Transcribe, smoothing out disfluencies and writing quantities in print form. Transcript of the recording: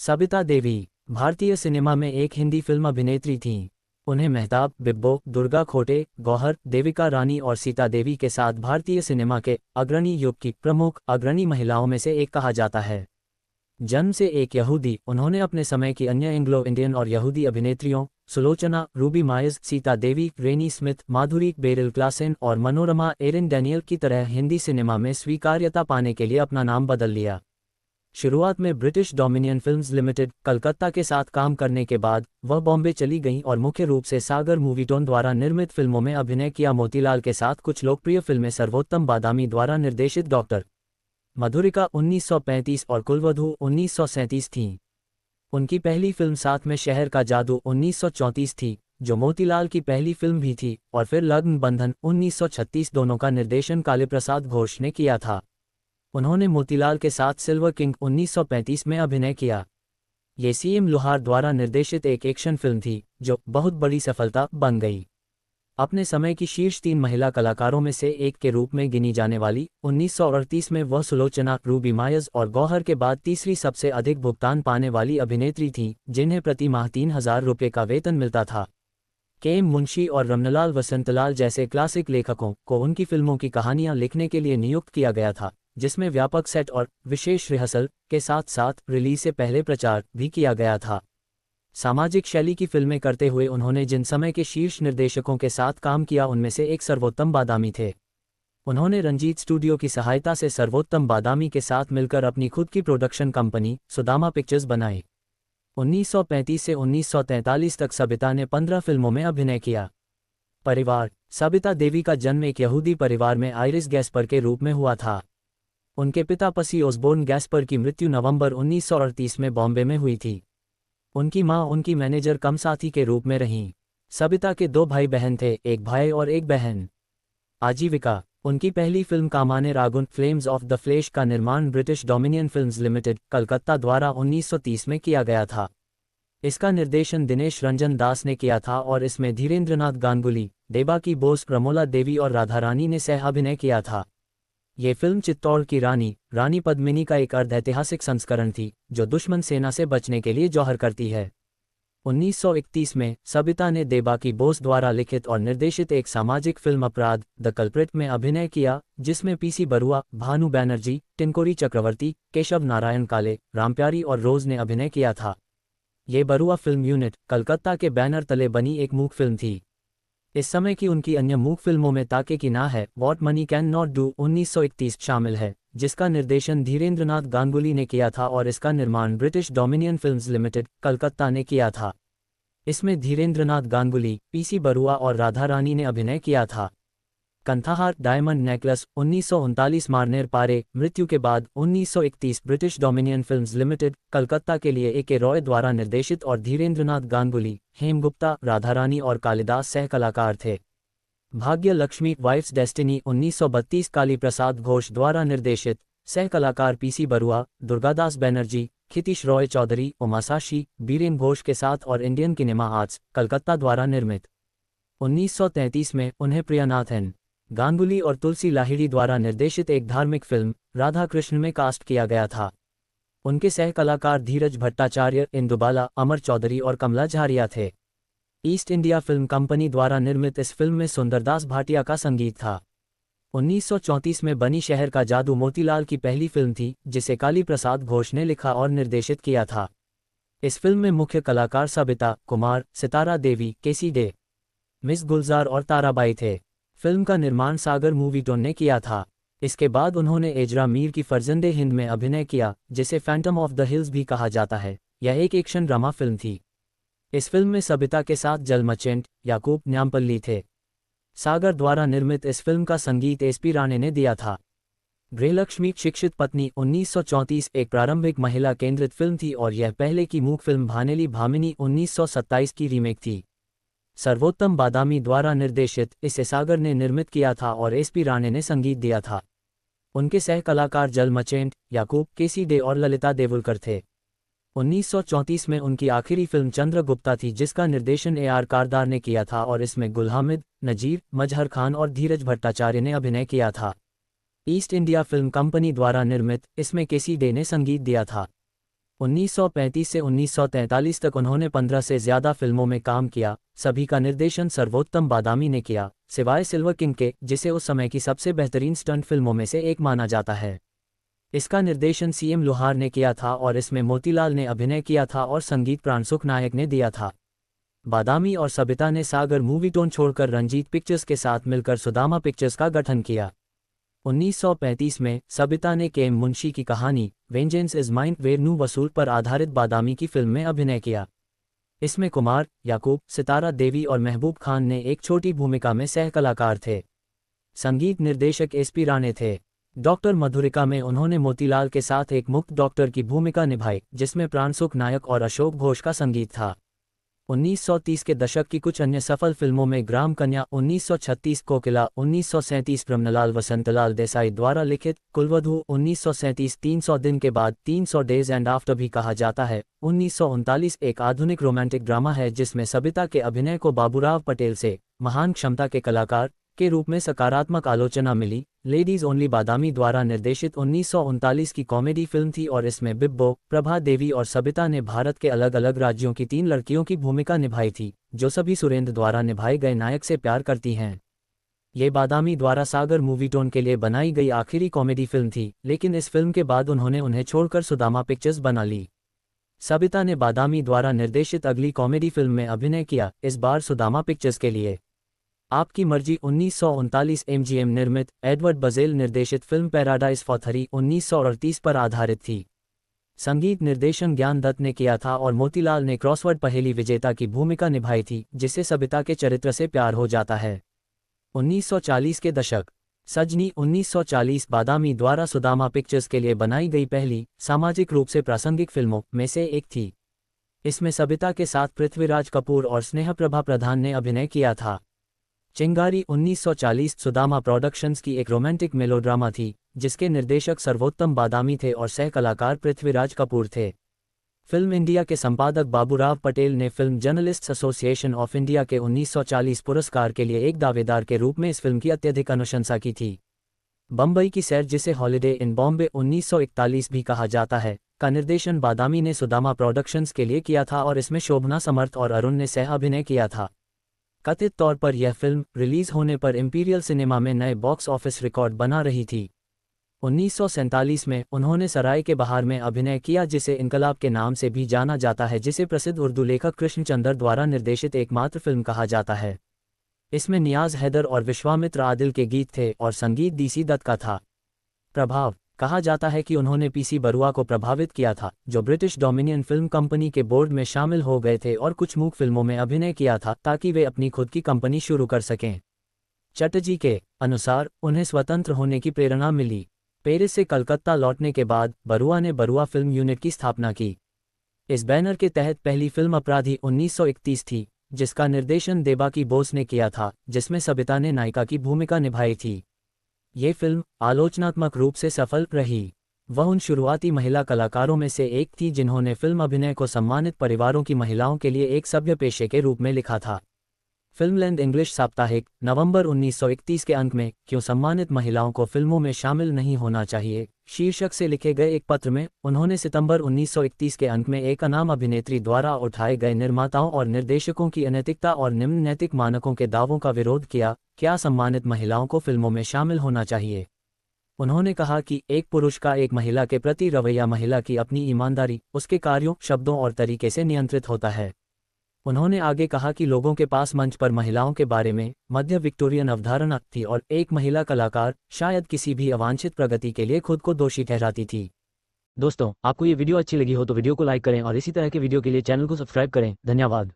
सबिता देवी भारतीय सिनेमा में एक हिंदी फिल्म अभिनेत्री थीं। उन्हें मेहताब, बिब्बो, दुर्गा खोटे, गौहर, देविका रानी और सीता देवी के साथ भारतीय सिनेमा के अग्रणी युग की प्रमुख अग्रणी महिलाओं में से एक कहा जाता है। जन्म से एक यहूदी, उन्होंने अपने समय की अन्य एंग्लो इंडियन और यहूदी अभिनेत्रियों सुलोचना, रूबी मायज, सीता देवी, रेनी स्मिथ, माधुरी बेरिल क्लासेन और मनोरमा एरिन डैनियल की तरह हिंदी सिनेमा में स्वीकार्यता पाने के लिए अपना नाम बदल लिया। शुरुआत में British dominion films limited, Calcutta के साथ काम करने के बाद वह बॉम्बे चली गईं और मुख्य रूप से सागर मूवीटोन द्वारा निर्मित फिल्मों में अभिनय किया। मोतीलाल के साथ कुछ लोकप्रिय फिल्में सर्वोत्तम बादामी द्वारा निर्देशित डॉक्टर मधुरिका 1935 और कुलवधू 1937 थीं। उनकी पहली फिल्म साथ में शहर का जादू 1934 थी, जो मोतीलाल की पहली फिल्म भी थी, और फिर लग्न बंधन 1936 दोनों का निर्देशन कालीप्रसाद घोष ने किया था। उन्होंने मोतीलाल के साथ सिल्वर किंग 1935 में अभिनय किया। ये सीएम लोहार द्वारा निर्देशित एक एक्शन फिल्म थी, जो बहुत बड़ी सफलता बन गई। अपने समय की शीर्ष 3 महिला कलाकारों में से एक के रूप में गिनी जाने वाली 1938 में वह सुलोचना, रूबी मायज और गौहर के बाद तीसरी सबसे अधिक भुगतान पाने वाली अभिनेत्री थीं, जिन्हें प्रति माह 3000 रुपये का वेतन मिलता था। के.एम. मुंशी और रमनलाल वसंतलाल जैसे क्लासिक लेखकों को उनकी फिल्मों की कहानियां लिखने के लिए नियुक्त किया गया था, जिसमें व्यापक सेट और विशेष रिहर्सल के साथ साथ रिलीज से पहले प्रचार भी किया गया था। सामाजिक शैली की फिल्में करते हुए उन्होंने जिन समय के शीर्ष निर्देशकों के साथ काम किया उनमें से एक सर्वोत्तम बादामी थे। उन्होंने रंजीत स्टूडियो की सहायता से सर्वोत्तम बादामी के साथ मिलकर अपनी खुद की प्रोडक्शन कंपनी सुदामा पिक्चर्स बनाई। 1935 से 1943 तक सबिता ने 15 फिल्मों में अभिनय किया। परिवार। सबिता देवी का जन्म एक यहूदी परिवार में आइरिस गैस्पर के रूप में हुआ था। उनके पिता पसी ओसबोर्न गैस्पर की मृत्यु नवंबर 1938 में बॉम्बे में हुई थी। उनकी मां उनकी मैनेजर कम साथी के रूप में रहीं। सबिता के 2 भाई बहन थे, एक भाई और एक बहन। आजीविका। उनकी पहली फिल्म कामाने रागुन फ्लेम्स ऑफ द फ्लेश का निर्माण British dominion films limited, Calcutta द्वारा 1930 में किया गया था। इसका निर्देशन दिनेश रंजन दास ने किया था और इसमें धीरेंद्रनाथ गांगुली, देबाकी बोस, प्रमोला देवी और राधा रानी ने सह अभिनय किया था। ये फिल्म चित्तौड़ की रानी पद्मिनी का एक अर्धऐतिहासिक संस्करण थी, जो दुश्मन सेना से बचने के लिए जौहर करती है। 1931 में सबिता ने देबाकी बोस द्वारा लिखित और निर्देशित एक सामाजिक फिल्म अपराध द कल्प्रिट में अभिनय किया, जिसमें पीसी बरुआ, भानु बैनर्जी, टिंकोरी चक्रवर्ती, केशव नारायण काले, रामप्यारी और रोज ने अभिनय किया था। ये बरुआ फिल्म यूनिट कलकत्ता के बैनर तले बनी एक मूक फिल्म थी। इस समय की उनकी अन्य मूक फिल्मों में ताके की ना है, what money can not do 1931 शामिल है, जिसका निर्देशन धीरेंद्रनाथ गांगुली ने किया था और इसका निर्माण British dominion films limited, Calcutta ने किया था। इसमें धीरेंद्रनाथ गांगुली, पीसी बरुआ और राधा रानी ने अभिनय किया था। कंथाहार डायमंड नेकलेस 1939 मारनेर पारे मृत्यु के बाद 1931 British dominion films limited, Calcutta के लिए ए.के. रॉय द्वारा निर्देशित और धीरेंद्रनाथ गांगुली, हेमगुप्ता, राधारानी और कालिदास सह कलाकार थे। भाग्य लक्ष्मी वाइफ्स डेस्टिनी 1932 काली प्रसाद घोष द्वारा निर्देशित, सह कलाकार पीसी बरुआ, दुर्गादास बैनर्जी, खितीश रॉय चौधरी, उमासाशी, बीरेन घोष के साथ और इंडियन किनेमा आर्ट्स, कलकत्ता द्वारा निर्मित। 1933 में उन्हें प्रियानाथन गांगुली और तुलसी लाहिड़ी द्वारा निर्देशित एक धार्मिक फिल्म राधा कृष्ण में कास्ट किया गया था। उनके सह कलाकार धीरज भट्टाचार्य, इंदुबाला, अमर चौधरी और कमला झारिया थे। ईस्ट इंडिया फिल्म कंपनी द्वारा निर्मित इस फिल्म में सुंदरदास भाटिया का संगीत था। 1934 में बनी शहर का जादू मोतीलाल की पहली फिल्म थी, जिसे काली प्रसाद घोष ने लिखा और निर्देशित किया था। इस फिल्म में मुख्य कलाकार सबिता, कुमार, सितारा देवी, केसी डे, मिस गुलजार और ताराबाई थे। फिल्म का निर्माण सागर मूवीटोन ने किया था। इसके बाद उन्होंने एजरा मीर की फर्जंदे हिंद में अभिनय किया, जिसे फैंटम ऑफ द हिल्स भी कहा जाता है। यह एक एक्शन ड्रामा फिल्म थी। इस फिल्म में सबिता के साथ जलमचेंट, याकूब न्यामपल्ली थे। सागर द्वारा निर्मित इस फिल्म का संगीत एसपी राणे ने दिया था। गृहलक्ष्मी शिक्षित पत्नी 1934 एक प्रारंभिक महिला केंद्रित फिल्म थी और यह पहले की मूक फिल्म भानेली भामिनी 1927 की रीमेक थी। सर्वोत्तम बादामी द्वारा निर्देशित इसे सागर ने निर्मित किया था और एसपी राणे ने संगीत दिया था। उनके सह कलाकार जलमचेंट, याकूब, केसी डे और ललिता देवुलकर थे। 1934 में उनकी आखिरी फिल्म चंद्रगुप्ता थी, जिसका निर्देशन ए.आर. कारदार ने किया था और इसमें गुल हामिद, नजीर, मजहर खान और धीरज भट्टाचार्य ने अभिनय किया था। ईस्ट इंडिया फिल्म कंपनी द्वारा निर्मित इसमें केसी डे ने संगीत दिया था। 1935 से 1943 तक उन्होंने 15 से ज़्यादा फिल्मों में काम किया। सभी का निर्देशन सर्वोत्तम बादामी ने किया, सिवाय सिल्वर किंग के, जिसे उस समय की सबसे बेहतरीन स्टंट फिल्मों में से एक माना जाता है। इसका निर्देशन सीएम लोहार ने किया था और इसमें मोतीलाल ने अभिनय किया था और संगीत प्राणसुख नायक ने दिया था। बादामी और सबिता ने सागर मूवीटोन छोड़कर रंजीत पिक्चर्स के साथ मिलकर सुदामा पिक्चर्स का गठन किया। 1935 में सबिता ने केएम मुंशी की कहानी वेंजेंस इज माइन वेरनू वसूल पर आधारित बादामी की फिल्म में अभिनय किया। इसमें कुमार, याकूब, सितारा देवी और महबूब खान ने एक छोटी भूमिका में सह कलाकार थे। संगीत निर्देशक एसपी राणे थे। डॉक्टर मधुरिका में उन्होंने मोतीलाल के साथ एक मुक्त डॉक्टर की भूमिका निभाई, जिसमें प्राणसुख नायक और अशोक घोष का संगीत था। 1930 के दशक की कुछ अन्य सफल फिल्मों में ग्राम कन्या 1936, कोकिला 1937, ब्रह्मलाल वसंतलाल देसाई द्वारा लिखित कुलवधू 1937, 300 दिन के बाद 300 डेज एंड आफ्टर भी कहा जाता है 1939 एक आधुनिक रोमांटिक ड्रामा है जिसमें सबिता के अभिनय को बाबूराव पटेल से महान क्षमता के कलाकार के रूप में सकारात्मक आलोचना मिली। लेडीज ओनली बादामी द्वारा निर्देशित 1939 की कॉमेडी फिल्म थी और इसमें बिब्बो, प्रभा देवी और सबिता ने भारत के अलग अलग राज्यों की 3 लड़कियों की भूमिका निभाई थी, जो सभी सुरेंद्र द्वारा निभाए गए नायक से प्यार करती हैं। ये बादामी द्वारा सागर मूवीटोन के लिए बनाई गई आखिरी कॉमेडी फिल्म थी, लेकिन इस फिल्म के बाद उन्होंने उन्हें छोड़कर सुदामा पिक्चर्स बना ली। सबिता ने बादामी द्वारा निर्देशित अगली कॉमेडी फिल्म में अभिनय किया, इस बार सुदामा पिक्चर्स के लिए। आपकी मर्जी 1939 एमजीएम निर्मित एडवर्ड बजेल निर्देशित फिल्म पैराडाइज फॉर थरी 1938 पर आधारित थी। संगीत निर्देशन ज्ञान दत्त ने किया था और मोतीलाल ने क्रॉसवर्ड पहेली विजेता की भूमिका निभाई थी, जिससे सबिता के चरित्र से प्यार हो जाता है। 1940 के दशक। सजनी 1940 बादामी द्वारा सुदामा पिक्चर्स के लिए बनाई गई पहली सामाजिक रूप से प्रासंगिक फिल्मों में से एक थी। इसमें सबिता के साथ पृथ्वीराज कपूर और स्नेहप्रभा प्रधान ने अभिनय किया था। चिंगारी 1940 सुदामा प्रोडक्शंस की एक रोमांटिक मेलोड्रामा थी, जिसके निर्देशक सर्वोत्तम बादामी थे और सह कलाकार पृथ्वीराज कपूर थे। फिल्म इंडिया के संपादक बाबूराव पटेल ने film journalists association of India के 1940 पुरस्कार के लिए एक दावेदार के रूप में इस फिल्म की अत्यधिक अनुशंसा की थी। बम्बई की सैर, जिसे हॉलिडे इन बॉम्बे 1941 भी कहा जाता है, का निर्देशन बादामी ने सुदामा प्रोडक्शंस के लिए किया था और इसमें शोभना समर्थ और अरुण ने सह अभिनय किया था। कथित तौर पर यह फिल्म रिलीज होने पर इंपीरियल सिनेमा में नए बॉक्स ऑफिस रिकॉर्ड बना रही थी। 1947 में उन्होंने सराय के बहार में अभिनय किया, जिसे इनकलाब के नाम से भी जाना जाता है, जिसे प्रसिद्ध उर्दू लेखक कृष्णचंद्र द्वारा निर्देशित एकमात्र फिल्म कहा जाता है। इसमें नियाज हैदर और विश्वामित्र आदिल के गीत थे और संगीत डीसी दत्त का था। प्रभाव। कहा जाता है कि उन्होंने पीसी बरुआ को प्रभावित किया था, जो ब्रिटिश डोमिनियन फिल्म कंपनी के बोर्ड में शामिल हो गए थे और कुछ मूक फिल्मों में अभिनय किया था ताकि वे अपनी खुद की कंपनी शुरू कर सकें। चटर्जी के अनुसार उन्हें स्वतंत्र होने की प्रेरणा मिली। पेरिस से कलकत्ता लौटने के बाद बरुआ ने बरुआ फिल्म यूनिट की स्थापना की। इस बैनर के तहत पहली फिल्म अपराधी 1931 थी, जिसका निर्देशन देबाकी बोस ने किया था, जिसमें सबिता ने नायिका की भूमिका निभाई थी। ये फिल्म आलोचनात्मक रूप से सफल रही। वह उन शुरुआती महिला कलाकारों में से एक थी जिन्होंने फिल्म अभिनय को सम्मानित परिवारों की महिलाओं के लिए एक सभ्य पेशे के रूप में लिखा था। फिल्मलैंड इंग्लिश साप्ताहिक नवंबर 1931 के अंक में क्यों सम्मानित महिलाओं को फिल्मों में शामिल नहीं होना चाहिए शीर्षक से लिखे गए एक पत्र में उन्होंने सितंबर 1931 के अंक में एक अनाम अभिनेत्री द्वारा उठाए गए निर्माताओं और निर्देशकों की अनैतिकता और निम्न नैतिक मानकों के दावों का विरोध किया। क्या सम्मानित महिलाओं को फिल्मों में शामिल होना चाहिए? उन्होंने कहा कि एक पुरुष का एक महिला के प्रति रवैया महिला की अपनी ईमानदारी, उसके कार्यों, शब्दों और तरीके से नियंत्रित होता है। उन्होंने आगे कहा कि लोगों के पास मंच पर महिलाओं के बारे में मध्य विक्टोरियन अवधारणा थी और एक महिला कलाकार शायद किसी भी अवांछित प्रगति के लिए खुद को दोषी ठहराती थी। दोस्तों, आपको ये वीडियो अच्छी लगी हो तो वीडियो को लाइक करें और इसी तरह के वीडियो के लिए चैनल को सब्सक्राइब करें। धन्यवाद।